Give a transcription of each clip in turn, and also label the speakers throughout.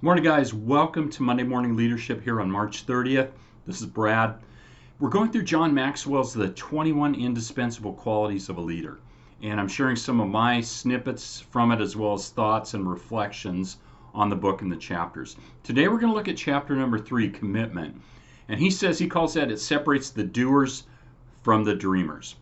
Speaker 1: Morning, guys. Welcome to Monday Morning Leadership here on March 30th. This is Brad. We're going through John Maxwell's The 21 Indispensable Qualities of a Leader. And I'm sharing some of my snippets from it as well as thoughts and reflections on the book and the chapters. Today we're going to look at chapter number 3, Commitment. And he calls that it separates the doers from the dreamers.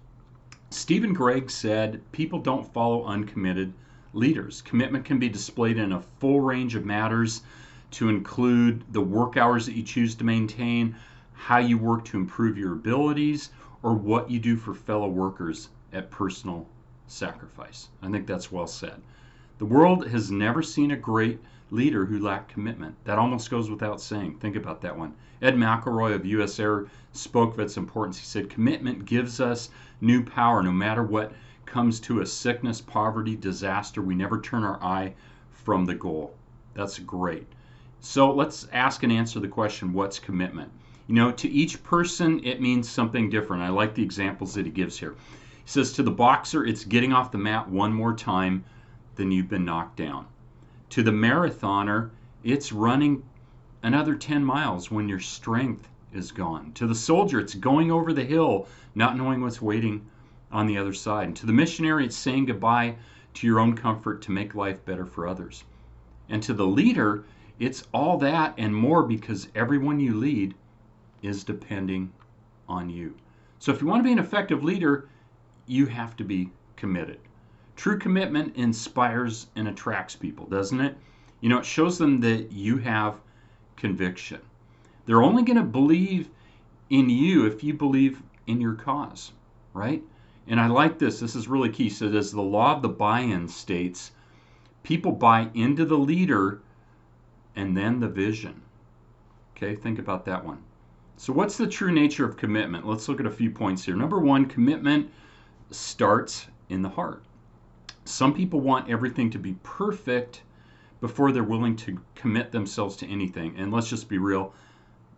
Speaker 1: Stephen Gregg said, people don't follow uncommitted leaders. Commitment can be displayed in a full range of matters to include the work hours that you choose to maintain, how you work to improve your abilities, or what you do for fellow workers at personal sacrifice. I think that's well said. The world has never seen a great leader who lacked commitment. That almost goes without saying. Think about that one. Ed McElroy of US Air spoke of its importance. He said, commitment gives us new power no matter what comes to us, sickness, poverty, disaster. We never turn our eye from the goal. That's great. So let's ask and answer the question, what's commitment? To each person, it means something different. I like the examples that he gives here. He says, to the boxer, it's getting off the mat one more time than you've been knocked down. To the marathoner, it's running another 10 miles when your strength is gone. To the soldier, it's going over the hill, not knowing what's waiting on the other side. And to the missionary, it's saying goodbye to your own comfort to make life better for others. And to the leader, it's all that and more, because everyone you lead is depending on you. So if you want to be an effective leader, you have to be committed. True commitment inspires and attracts people, doesn't it? It shows them that you have conviction. They're only going to believe in you if you believe in your cause, right? And I like this. This is really key. So as the law of the buy-in states, people buy into the leader and then the vision. Okay, think about that one. So what's the true nature of commitment? Let's look at a few points here. Number one, commitment starts in the heart. Some people want everything to be perfect before they're willing to commit themselves to anything. And let's just be real,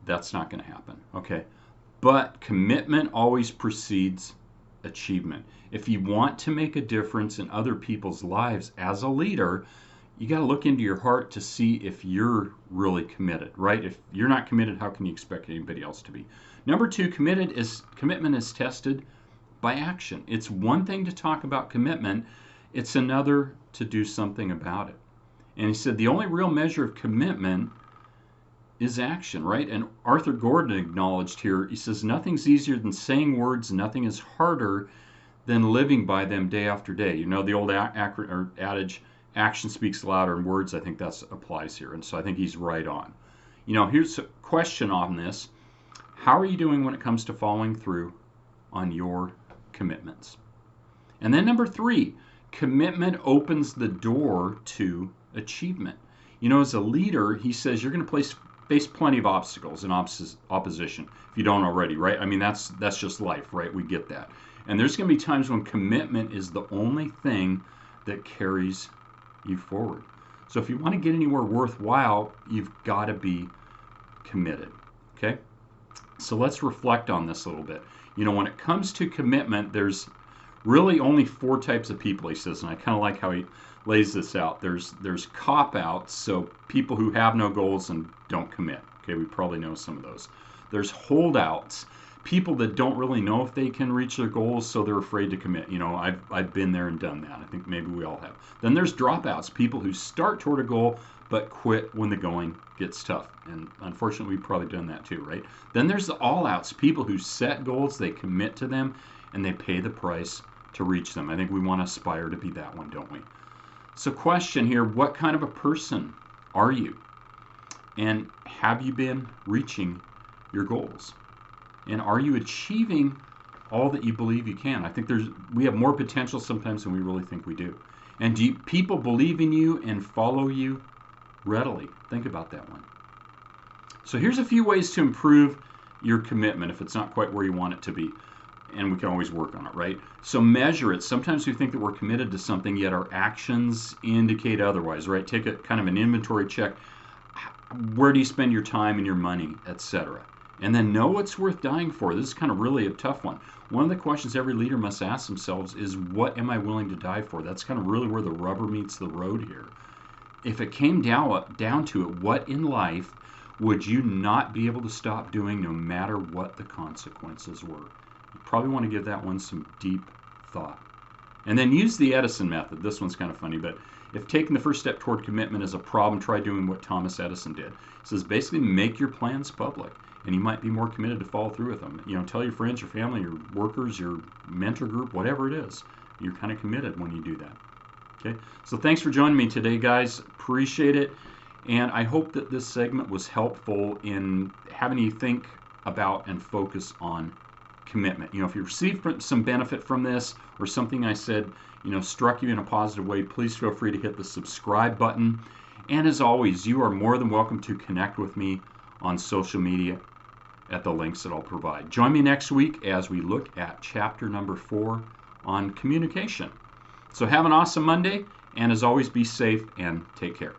Speaker 1: that's not going to happen, okay? But commitment always precedes achievement. If you want to make a difference in other people's lives as a leader, you got to look into your heart to see if you're really committed, right? If you're not committed, how can you expect anybody else to be? Number two, commitment is tested by action. It's one thing to talk about commitment, it's another to do something about it. And he said the only real measure of commitment is action, right? And Arthur Gordon acknowledged here, he says, nothing's easier than saying words, nothing is harder than living by them day after day. The old adage, action speaks louder than words. I think that applies here. And so I think he's right on. Here's a question on this. How are you doing when it comes to following through on your commitments? And then number three, commitment opens the door to achievement. As a leader, he says you're going to face plenty of obstacles and opposition if you don't already, right? I mean, that's just life, right? We get that. And there's going to be times when commitment is the only thing that carries you forward. So if you want to get anywhere worthwhile, you've got to be committed, okay? So let's reflect on this a little bit. When it comes to commitment, there's really only 4 types of people, he says, and I kind of like how he lays this out. There's cop-outs, so people who have no goals and don't commit. Okay, we probably know some of those. There's holdouts, people that don't really know if they can reach their goals, so they're afraid to commit. I've been there and done that. I think maybe we all have. Then there's dropouts, people who start toward a goal but quit when the going gets tough. And unfortunately, we've probably done that too, right? Then there's the all-outs, people who set goals, they commit to them, and they pay the price to reach them. I think we want to aspire to be that one, don't we? So question here, what kind of a person are you? And have you been reaching your goals? And are you achieving all that you believe you can? I think we have more potential sometimes than we really think we do. And do people believe in you and follow you readily? Think about that one. So here's a few ways to improve your commitment if it's not quite where you want it to be. And we can always work on it, right? So measure it. Sometimes we think that we're committed to something, yet our actions indicate otherwise, right? Take a kind of an inventory check. Where do you spend your time and your money, etc.? And then know what's worth dying for. This is kind of really a tough one. One of the questions every leader must ask themselves is, what am I willing to die for? That's kind of really where the rubber meets the road here. if it came down to it, what in life would you not be able to stop doing no matter what the consequences were? You probably want to give that one some deep thought. And then use the Edison method. This one's kind of funny, but if taking the first step toward commitment is a problem, try doing what Thomas Edison did. It says basically make your plans public, and you might be more committed to follow through with them. Tell your friends, your family, your workers, your mentor group, whatever it is. You're kind of committed when you do that. Okay, so thanks for joining me today, guys. Appreciate it. And I hope that this segment was helpful in having you think about and focus on commitment. If you received some benefit from this or something I said, struck you in a positive way, please feel free to hit the subscribe button. And as always, you are more than welcome to connect with me on social media at the links that I'll provide. Join me next week as we look at chapter number 4 on communication. So have an awesome Monday, and as always, be safe and take care.